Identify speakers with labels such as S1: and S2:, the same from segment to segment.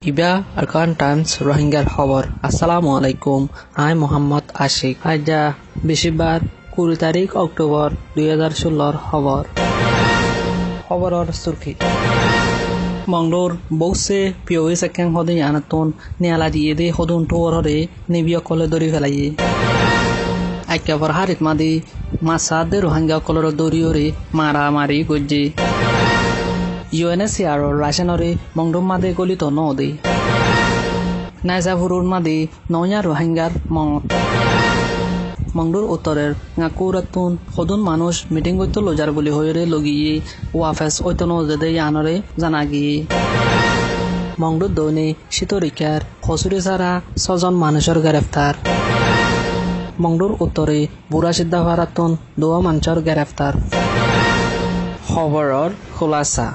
S1: ইবা Arkan Times রোহিঙ্গার খবর। আসসালামু আলাইকুম, আই মোহাম্মদ আশিক। আজা বৃহস্পতিবার 20 তারিখ অক্টোবর 2016 খবরের সুরখি। মংলোর বৌসে পিওই সেকেং হদে আনাতন নিয়ালা দিয়ে দে হদুন টোর হরে নিবিয় কলে দরি ফেলাইয়ে আইকাবর হারিত মাদি মাসাদে রোহিঙ্গা কলর দরি হরে মারামারি গজ্জে UNHCR রাশনরে মংডুম মাদে গলিত নদে নাইজাভুরুর মাদে নয়া রোহিঙ্গার মত মংডুর উত্তরের নাকুরাতুন হদুন মানুষ মিটিং করতে লজার বলি হয়ে লগিয়ে ওয়াফেস ঐতন জেদে আনরে জানা গিয়ে মংডুর দৈনে শীতরিকার খসুরি ছাড়া 6 জন মানুষের গ্রেফতার। মংডুর উত্তরে বুড়া সিদ্ধা ভারাতুন 2 মানুষের গ্রেফতার। খবরের খোলাসা।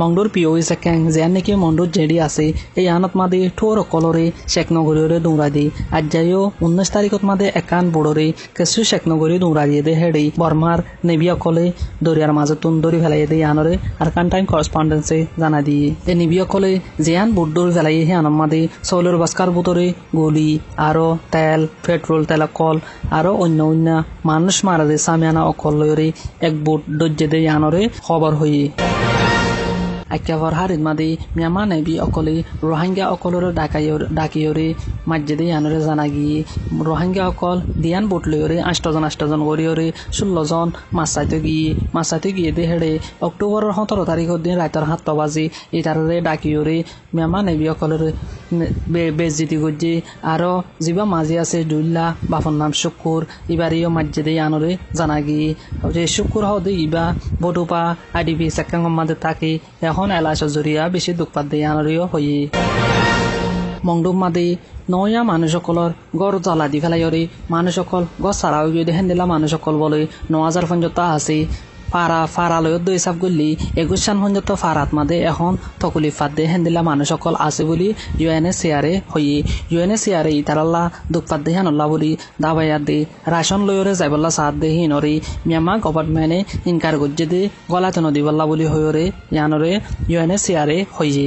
S1: মংডুর পিওই সেকেং যেন নাকি মংডুর জেডি আছে এই আনত মাদে ঠোর কলরে শেখনগরীরে দৌড়া দি আজ্জাইও 19 তারিখত মাদে একান বুড়রে কিছু শেখনগরী দৌড়া দিয়ে দে হেডি বর্মার নেবিয়া কলে দরিয়ার মাঝতুন দড়ি ফেলাই দিয়ে আনরে আর কান টাইম করেসপন্ডেন্সে জানা দিয়ে এই নেবিয়া কলে জিয়ান বুট দড়ি ফেলাই হে আনম মাদে সৌলের বাস্কার বুতরে গুলি আরো তেল পেট্রোল তেলাকল আরো অন্য মানুষ মারা দে সামিয়ানা অকল লয়রে এক বুট দজ্জে দে আনরে খবর হয়ে আইকাবর হারিত মাদি মিয়ামা নেবি অকলে রোহিঙ্গা অকলর ডাকিয়রে মাজ্জেদে আনরে জানা গিয়ে রোহিঙ্গা অকল দিয়ান বুট লয়রে 8 জন গড়িয়রে 16 জন মাসাইতে গিয়ে দে হেডে অক্টোবরের 17 তারিখের দিন রাতের 7 বাজে ইতারে ডাকিয়রে মিয়ামা নেবি অকলর বেজিতি গজ্জে আরো জিবা মাঝি আছে দুল্লা বাফর নাম শুকুর ইবারিও মাজ্জেদে আনরে জানা গিয়ে যে শুকুর হদে ইবা বটুপা IDP সেকেং মাদে থাকে এখন এলাশ জরিয়া বেশি দুঃখপাত দিয়ে আনরিও হয়ে মংডুম মাদে নয়া মানুষসকলৰ গড় জ্বলা দি ফেলাইরে মানুষসকল গছ সারাও যদি হেন্দিলা মানুষসকল বলে 9000 পর্যন্ত আছে ফারালয় 2 সাপ গলি 21 সান পর্যন্ত ফারাত মাদে এখন তকুলি ফাদ দে হেন্দিলা মানুষসকল আছে বলি UNHCR হয়ে UNHCR ইতারাল্লা দুঃখপাত দে হেনল্লা বলি দাবাইয়া দে রাশন লয়রে যাইবল্লা সাথ দে হিনরে মিয়ামা গভর্নমেন্টে ইনকার গজ্জে দে গলাতে নদীবল্লা বলি হয়রে ইয়ানরে UNHCR হয়ে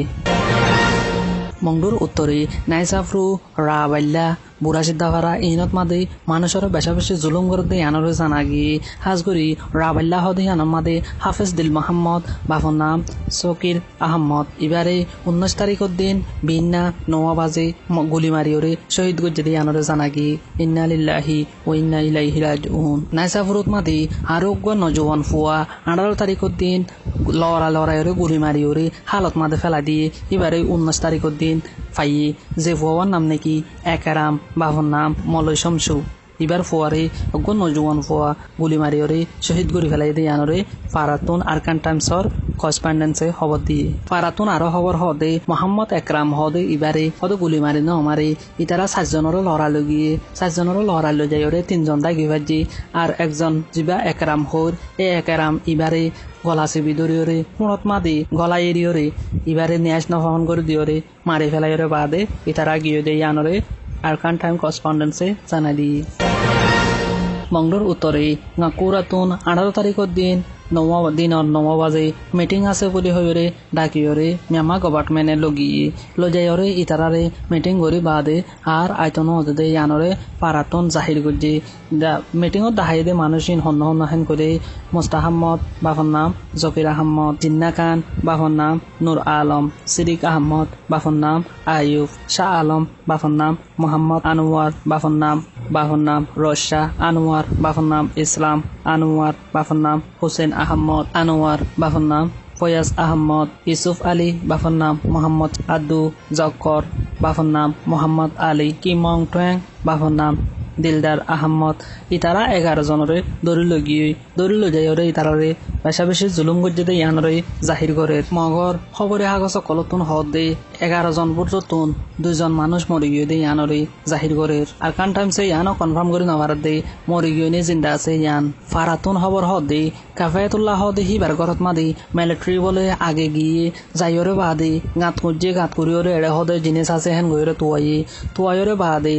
S1: মংডুর উত্তরে নাইসাফরু রাবাল্লা বুড়া সিদ্ধাভারা ইনত মাদে মানুষের বেশি জুলুম করে দে আনরে জানা গিয়ে হাজগরি রাবাল্লা হদে আনম মাদে হাফেজ দিল মোহাম্মদ বাফর নাম শকির আহমদ ইবারে 19 তারিখের দিন বিন্না 9 বাজে গুলি মারিয়রে শহীদ গজ্জে দিয়ে আনরে জানা গিয়ে ইন্না লিল্লাহি ও ইন্না ইলাইহি রাজিউন। নাইসাফরুত মাদে আরোগ্য নজওয়ান ফুয়া 18 তারিখের দিন লড়াইরে গুলি মারিয়রে হালত মাদে ফেলা দিয়ে এবারে 19 তারিখের দিন ফাইয়ে যে ফুয়ার নাম নাকি একরাম বাফর নাম মলয় শমসু ইবার ফুয়ারে অজ্ঞ নজওয়ান ফুয়া গুলি মারিয়রে শহীদ গুলি ফেলাই দিয়ে আনরে ফারাতুন আরকান টাইমসর করেসপন্ডেন্সে খবর দিয়ে ফারাতুন আরো খবর হদে মোহাম্মদ একরাম হদে ইবারে হদে গুলি মারি ন আমারে ইতারা 7 জনের লড়ালো গিয়ে 7 জনের লড়ালো যাইরে 3 জন দাগি ভাজি আর একজন জিবা একরাম হর এ একরাম ইবারে গলা চেবি ধরিয়রে পুনত মাদি গলা এরিয়রে ইবারে ন্যাশ নহন করে দিয়রে মারি ফেলাইরে বাদে ইতারা গিয়ে দেই আনরে আরকান টাইম করেসপন্ডেন্সে জানা দিয়ে মংডুর উত্তরে নাকুরাতুন 18 তারিখের দিন 9 বাজে মিটিং আছে বলি হইরে ডাকিয়রে মিয়ামা গভর্নমেন্টে লগিয়ে লজাইরে ইতারারে মিটিং করি বাদে আর আইতন হদে ইয়ানরে পারাতন জাহির গজ্জে মিটিংত দাহাইদে মানুষিন হন্নহেন করে মোস্তাহাম্মদ বাফর নাম জকির আহমদ জিন্না খান বাফর নাম নূর আলম সিদ্দিক আহমদ বাফর নাম আয়ুব শাহ আলম বাফর নাম মোহাম্মদ আনোয়ার বাফর নাম রশা আনোয়ার বাফর নাম ইসলাম আনোয়ার বাফর নাম হুসেন আহমদ আনোয়ার বাফর নাম ফয়াজ আহমদ ইউসুফ আলী বাফর নাম মোহাম্মদ আদু জকর বাফর নাম মোহাম্মদ আলী কিমং টুয়েং বাফর নাম দিলদার আহমদ ইতারা 11 জনরে দড়ি লজাইরে ইতারারে বেশি জুলুম গজ্জে দে ইয়ানরে জাহির করে মগর খবরে হাগস কলতুন হদে 11 জন পর্যন্তন 2 জন মানুষ মরে গিয়ে দে ইয়ানরে জাহির করে আর কান টাইমসে ইয়ানো কনফার্ম করে নভার দে মরে গিয়ে নে জিন্দা আছে ইয়ান ফারাতুন খবর হদে কাফায়াতুল্লাহ হদে হিবার গরত মাদি মিলিটারি বলে আগে গিয়ে যাইরে বাদে গাত করিয়রে এড়ে হদে জিনিস আছে হেন গইরে তুয়াইরে বাদে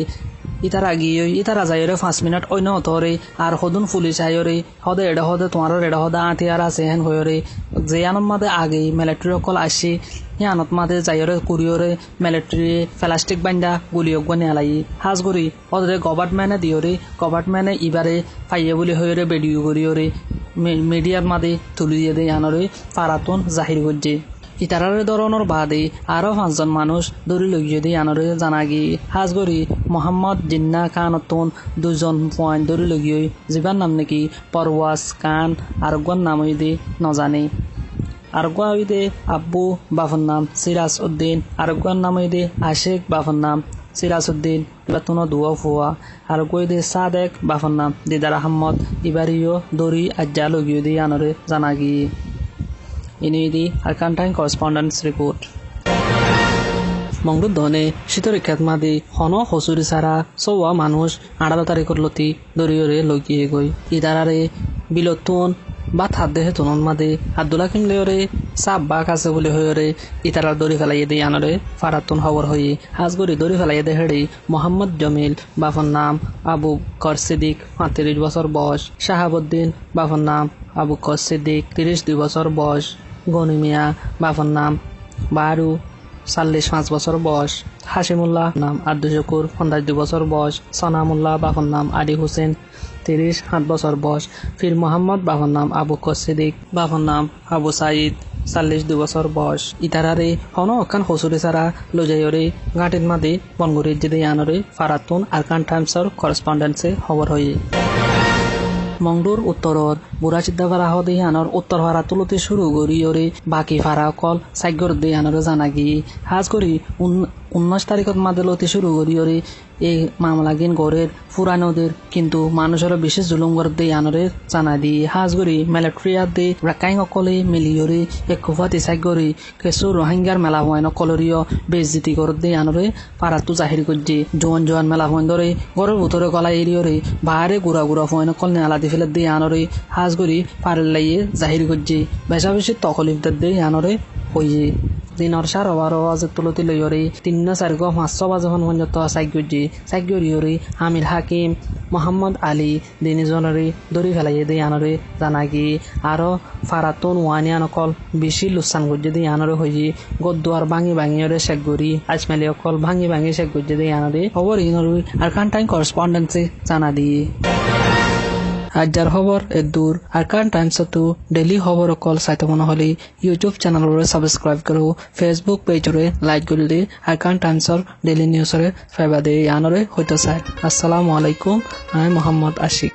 S1: ইতার আগিয়ে ইতার যাইরে 5 মিনিট অন্য অতরে আর হদুন পুলিশ আইরে হদে এডা হদে তোমার এডা হদা আতি আর আছে হেন হইরে যে আনম মাদে আগে মিলিটারি কল আসি হে আনত মাদে যাইরে কুরিয়রে মিলিটারি প্লাস্টিক বান্ডা গুলিয়ক বনে আলাই হাজগরি ওদের গভর্নমেন্টে দিওরে গভর্নমেন্টে ইবারে পাইয়ে বলি হইরে ভিডিও করিওরে মিডিয়ার মাদে তুলি দিয়ে দেয় আনরে ফারাতুন জাহির করছে ইতারারে ধরনের বাদে আরো 5 জন মানুষ দৌড়ি লইয়ে দিয়ে আনরে জানাগি হাজগরি মোহাম্মদ জিন্না খানতুন 2 জন পয়েন্ট দৌড়ি লইয়ে জীবার নাম নাকি পরওয়াজ খান আর গন নাম হইদে নজানে আর গা হইদে আব্বু বাফর নাম সিরাজ উদ্দিন আর গন নাম হইদে আশেক বাফর নাম সিরাজ উদ্দিন বেতন দুয়া ফুয়া আর গইদে সাদেক বাফর নাম দিদার আহমদ ইবারিও দৌড়ি আজ্জা লইয়ে দিয়ে আনরে জানাগি ইনিদি আরকান্টাইন করেসপন্ডেন্স রিপোর্ট মংরুদ ধনে শীতর খেতমাদি হন হসুরি সারা সৌয়া মানুষ 18 তারিখর লতি দরিয়রে লগিয়ে গই ইদারারে বিলতুন বা থাদ্দেহে তুনন মাদে আব্দুল্লাহ কিমলেরে সাব বাক আছে বলে হইরে ইতারার দড়ি ফেলাইয়ে দিয়ে আনরে ফারাতুন খবর হই হাজগরি দড়ি ফেলাইয়ে দে হেড়ে মোহাম্মদ জমিল বাফর নাম আবু কর সিদ্দিক 35 বছর বয়স শাহাবুদ্দিন বাফর নাম আবু কর সিদ্দিক 32 বছর বয়স গনি মিয়া বাফর নাম বারু 45 বছর বয়স হাশিমুল্লাহ নাম আব্দুল শুকুর 25 বছর বয়স সনামুল্লাহ বাফর নাম আলী হোসেন 37 বছর বয়স ফির মোহাম্মদ বাফর নাম আবু কর সিদ্দিক বাফর নাম আবু সাইদ 42 বছর বয়স ইতারারে হন অকান হসুরে সারা লজাইরে গাঁটির মাদে বনগুরির জিদে আনরে ফারাতুন আরকান টাইমসর করেসপন্ডেন্সে খবর হই মংডুর উত্তরর বুড়াচিদ্দা ফারা হদে আনর উত্তর ফারা তুলতে শুরু করি ওরে বাকি ফারা কল সাইগর দে আনরে জানাগি হাজ করি 19 তারিখত মাদে লতে শুরু করি ওরে এই মামলাগিন গড়ের ফুরানোদের কিন্তু মানুষের বিশেষ জুলুম করে দিয়ে আনরে জানা দি হাজ করি মিলিটারিয়ার দে রাকাইং অকলে মিলিয়রে এক কুফাতি সাইগরি কেসু রোহিঙ্গার মেলা হওয়ান কলরিয় বেজিতি করে দিয়ে আনরে পারাতু জাহির করছে জোয়ান মেলা হওয়ান ধরে গড়ের ভিতরে গলা এরিয়রে বাহারে গুড়া হওয়ান কল আলাদি ফেলে দিয়ে আনরে হাজ করি পারের লাইয়ে জাহির করছে বেশা বেশি তকলিফদের দিয়ে আনরে হইয়ে দিনৰ 12 বাজে তুলতি লইরে 3-4-5 বাজে পর্যন্ত সাইগুজি আমির হাকিম মোহাম্মদ আলী দিনিজনরে দড়ি ফেলাইয়ে দিয়ে আনরে জানাগি আরো ফারাতুন ওয়ানিয়ান অকল বেশি লুসান গজ্জে দিয়ে আনরে হইয়ে গদ্দুয়ার ভাঙিরে শেখগুড়ি আজমালি অকল ভাঙি শেখ গজ্জে দিয়ে আনরে খবর ইনরুই আরকান্টাইন করেসপন্ডেন্সে জানা দিয়ে আজ্জার খবর এদূর আরকান টাইমস তো ডেইলি খবর অকল চাইতে মনে হলে ইউটিউব চ্যানেলরে সাবস্ক্রাইব করো ফেসবুক পেজরে লাইক করে দি আরকান টাইমসর ডেইলি নিউজরে ফাইবা দে আনরে হইতে চাই আসসালামু আলাইকুম আমি মোহাম্মদ আশিক।